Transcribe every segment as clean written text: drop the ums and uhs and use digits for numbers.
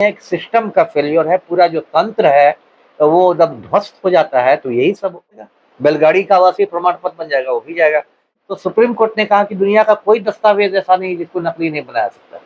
एक सिस्टम का फेलियर है, पूरा जो तंत्र है वो जब ध्वस्त हो जाता है तो यही सब होगा। बैलगाड़ी का आवासीय प्रमाण पत्र बन जाएगा, वो भी जाएगा। तो सुप्रीम कोर्ट ने कहा कि दुनिया का कोई दस्तावेज ऐसा नहीं जिसको नकली नहीं बनाया सकता,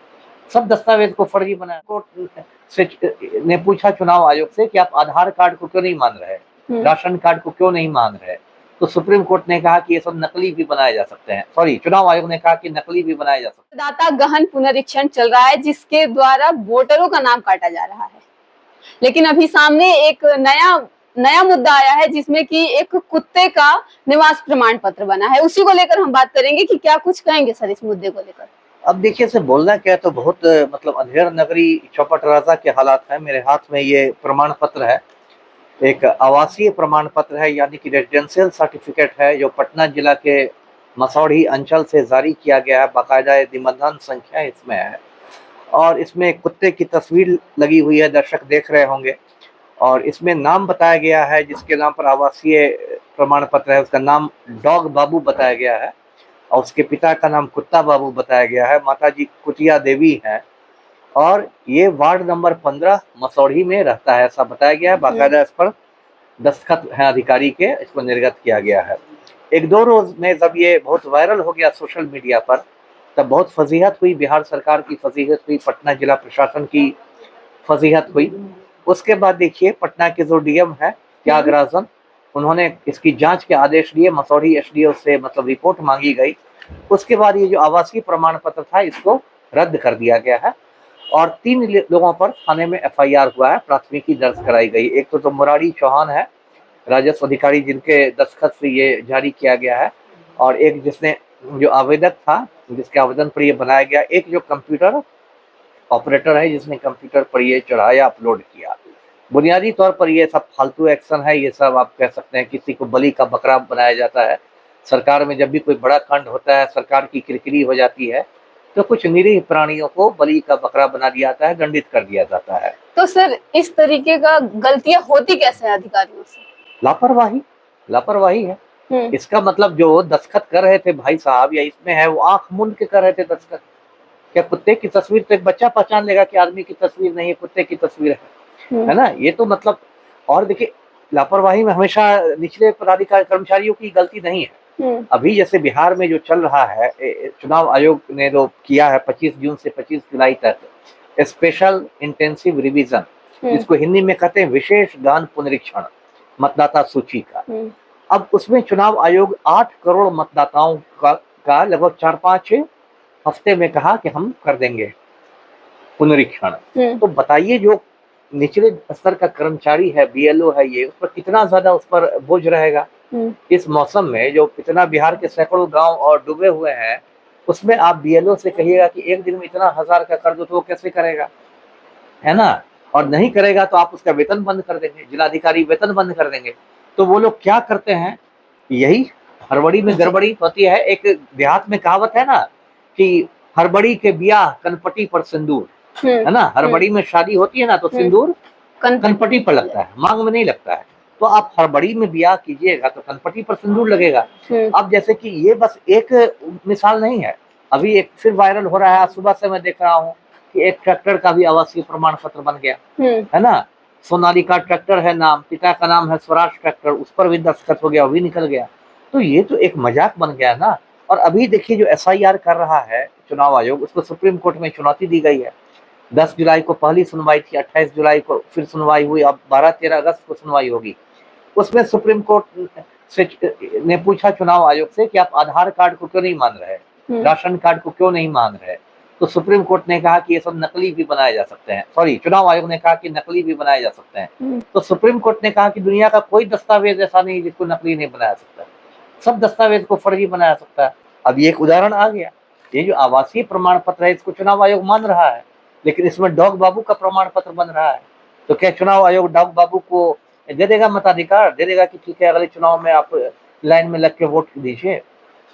सब दस्तावेज को फर्जी बनाया। कोर्ट से ने पूछा चुनाव आयोग से कि आप आधार कार्ड को क्यों नहीं मान रहे, राशन कार्ड को क्यों नहीं मान रहे, तो सुप्रीम कोर्ट ने कहा कि ये सब नकली भी बनाए जा सकते हैं। सॉरी, चुनाव आयोग ने कहा कि नकली भी बनाए जा सकते हैं। मतदाता गहन पुनरीक्षण चल रहा है जिसके द्वारा वोटरों का नाम काटा जा रहा है, लेकिन अभी सामने एक नया मुद्दा आया है जिसमें कि एक कुत्ते का निवास प्रमाण पत्र बना है। उसी को लेकर हम बात करेंगे कि क्या कुछ कहेंगे सर इस मुद्दे को लेकर। अब देखिए, से बोलना क्या है, तो बहुत मतलब अंधेर नगरी चौपट राजा के हालात है। मेरे हाथ में ये प्रमाण पत्र है, एक आवासीय प्रमाण पत्र है, यानी कि रेजिडेंशियल सर्टिफिकेट है, जो पटना जिला के मसौढ़ी अंचल से जारी किया गया है। बाकायदा निबंधन संख्या इसमें है और इसमें कुत्ते की तस्वीर लगी हुई है, दर्शक देख रहे होंगे। और इसमें नाम बताया गया है, जिसके नाम पर आवासीय प्रमाण पत्र है, उसका नाम डॉग बाबू बताया गया है और उसके पिता का नाम कुत्ता बाबू बताया गया है। माताजी कुटिया देवी है और ये वार्ड नंबर 15 मसौढ़ी में रहता है, ऐसा बताया गया है। बाकायदा इस पर दस्तखत है अधिकारी के, इसको निर्गत किया गया है। एक दो रोज में जब ये बहुत वायरल हो गया सोशल मीडिया पर, तब बहुत फजीहत हुई, बिहार सरकार की फजीहत हुई, पटना जिला प्रशासन की फजीहत हुई। उसके बाद देखिए, पटना के जो डीएम है त्यागराजन, उन्होंने इसकी जांच के आदेश दिए, मसौढ़ी एसडीओ से मतलब रिपोर्ट मांगी गई। उसके बाद ये जो आवासीय प्रमाण पत्र था इसको रद्द कर दिया गया है और 3 लोगों पर थाने में एफआईआर हुआ है, प्राथमिकी दर्ज कराई गई। एक तो मुरारी चौहान है, राजस्व अधिकारी, जिनके दस्तखत से ये जारी किया गया है, और एक जिसने जो आवेदक था, जिसके आवेदन पर ये बनाया गया, एक जो कंप्यूटर ऑपरेटर है, जिसने कंप्यूटर पर ये चढ़ाया, अपलोड किया। बुनियादी तौर पर ये सब फालतू एक्शन है, ये सब आप कह सकते हैं किसी को बलि का बकरा बनाया जाता है। सरकार में जब भी कोई बड़ा कांड होता है, सरकार की किरकिरी हो जाती है, तो कुछ निरीह प्राणियों को बलि का बकरा बना दिया जाता है, दंडित कर दिया जाता है। तो सर इस तरीके का गलतियां होती कैसे है अधिकारियों से? लापरवाही है। इसका मतलब जो दस्तखत कर रहे थे भाई साहब, या इसमें है, वो आंख मूंद के कर रहे थे दस्तखत। क्या कुत्ते की तस्वीर तो एक बच्चा पहचान लेगा कि आदमी की तस्वीर नहीं है, कुत्ते की तस्वीर है ना? ये तो मतलब, और देखिए, लापरवाही में हमेशा निचले पदाधिकारी कर्मचारियों की गलती नहीं है। अभी जैसे बिहार में जो चल रहा है, चुनाव आयोग ने जो किया है 25 जून से 25 जुलाई तक स्पेशल इंटेंसिव रिवीजन, जिसको हिंदी में कहते हैं विशेष गहन पुनरीक्षण मतदाता सूची का। अब उसमें चुनाव आयोग 8 करोड़ मतदाताओं का लगभग 4-5 हफ्ते में कहा कि हम कर देंगे पुनरीक्षण। तो बताइए, जो निचले स्तर का कर्मचारी है, बीएलओ है, ये उस पर कितना ज्यादा उस पर बोझ रहेगा इस मौसम में, जो इतना बिहार के सैकड़ों गांव और डूबे हुए हैं, उसमें आप बीएलओ से कहिएगा कि एक दिन में इतना 1000 का कर दो, तो वो कैसे करेगा, है ना? और नहीं करेगा तो आप उसका वेतन बंद कर देंगे, जिलाधिकारी वेतन बंद कर देंगे। तो वो लोग क्या करते हैं, यही हड़बड़ी में गड़बड़ी होती है। एक देहात में कहावत है ना कि हड़बड़ी के ब्याह कनपटी पर सिंदूर, है ना? हड़बड़ी में शादी होती है ना, तो सिंदूर कनपटी पर लगता है, मांग में नहीं लगता है। तो आप हड़बड़ी में ब्याह कीजिएगा तो कनपटी पर सिंदूर लगेगा। अब जैसे कि ये बस एक मिसाल नहीं है, अभी एक फिर वायरल हो रहा है, सुबह से मैं देख रहा हूँ कि एक ट्रैक्टर का भी आवासीय प्रमाण पत्र बन गया, है ना? सोनालिका ट्रैक्टर है नाम, पिता का नाम है स्वराज ट्रैक्टर, उस पर भी दस्तखत हो गया, वो भी निकल गया। तो ये तो एक मजाक बन गया ना। और अभी देखिए, जो एसआईआर कर रहा है चुनाव आयोग, उसको सुप्रीम कोर्ट में चुनौती दी गई है। 10 जुलाई को पहली सुनवाई थी, 28 जुलाई को फिर सुनवाई हुई, अब 12-13 अगस्त को सुनवाई होगी। उसमें सुप्रीम कोर्ट से ने पूछा चुनाव आयोग से कि आप आधार कार्ड को क्यों नहीं मान रहे, राशन कार्ड को क्यों नहीं मान रहे, तो सुप्रीम कोर्ट ने कहा कि ये सब नकली भी बनाए जा सकते हैं। सॉरी, चुनाव आयोग ने कहा कि नकली भी बनाए जा सकते हैं। तो सुप्रीम कोर्ट ने कहा कि दुनिया का कोई दस्तावेज ऐसा नहीं जिसको नकली नहीं बनाया सकता, सब दस्तावेज को फर्जी बनाया सकता है। अब ये एक उदाहरण आ गया। ये जो आवासीय प्रमाण पत्र है, इसको चुनाव आयोग मान रहा है, लेकिन इसमें डॉग बाबू का प्रमाण पत्र बन रहा है। तो क्या चुनाव आयोग डॉग बाबू को दे देगा मताधिकार, दे देगा कि ठीक है, अगले चुनाव में आप लाइन में लग के वोट दीजिए?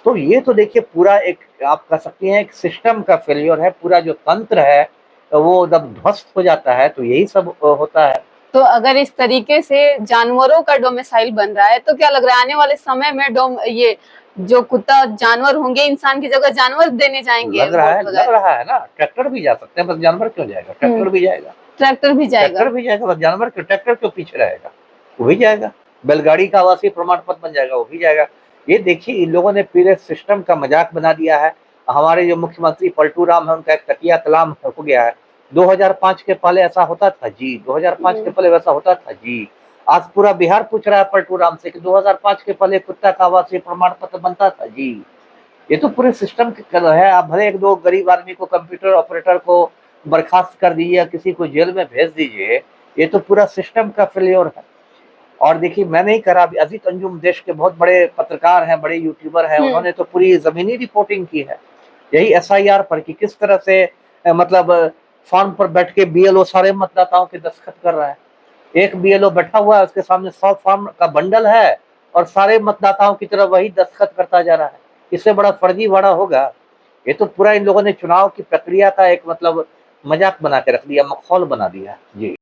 तो ये तो देखिए, पूरा एक आप कह सकते हैं एक सिस्टम का फेलियर है, पूरा जो तंत्र है वो जब ध्वस्त हो जाता है तो यही सब होता है। तो अगर इस तरीके से जानवरों का डोमिसाइल बन रहा है, तो क्या लग रहा है आने वाले समय में ये जो कुत्ता जानवर होंगे, इंसान की जगह जानवर देने जाएंगे? लग रहा है ना, ट्रैक्टर भी जा सकते हैं, बस जानवर क्यों जाएगा, ट्रैक्टर भी जाएगा। ट्रैक्टर भी जाएगा। ट्रैक्टर भी जाएगा, जानवर के ट्रैक्टर क्यों पीछे रहेगा, वो भी जाएगा। बैलगाड़ी का आवासीय प्रमाण पत्र बन जाएगा, वो भी जाएगा। ये देखिए इन लोगों ने पूरे सिस्टम का मजाक बना दिया है। हमारे जो मुख्यमंत्री पलटू राम है उनका एक तकिया कलाम हो गया है। 2005 के पहले ऐसा होता था जी, 2005 के पहले वैसा होता था जी। आज पूरा बिहार पूछ रहा है पलटू राम से कि 2005 के पहले कुत्ता का आवासीय प्रमाण पत्र बनता था जी। ये तो पूरे सिस्टम की कदर है। आप भले एक दो गरीब आदमी को, कंप्यूटर ऑपरेटर को बर्खास्त कर दीजिए या किसी को जेल में भेज दीजिए, ये तो पूरा सिस्टम का फेलियर है। और देखिए मैं नहीं करा, अजीत अंजुम देश के बहुत बड़े पत्रकार हैं, बड़े यूट्यूबर हैं, उन्होंने तो पूरी जमीनी रिपोर्टिंग की है यही एसआईआर पर कि किस तरह से मतलब फॉर्म पर बैठ के बीएलओ सारे मतदाताओं के दस्तखत कर रहा है। एक बीएलओ बैठा हुआ है, उसके सामने 100 फॉर्म का बंडल है और सारे मतदाताओं की तरफ वही दस्तखत करता जा रहा है। इससे बड़ा फर्जीवाड़ा होगा। ये तो पूरा इन लोगों ने चुनाव की प्रक्रिया का एक मतलब मजाक बना के रख दिया, मखौल बना दिया जी।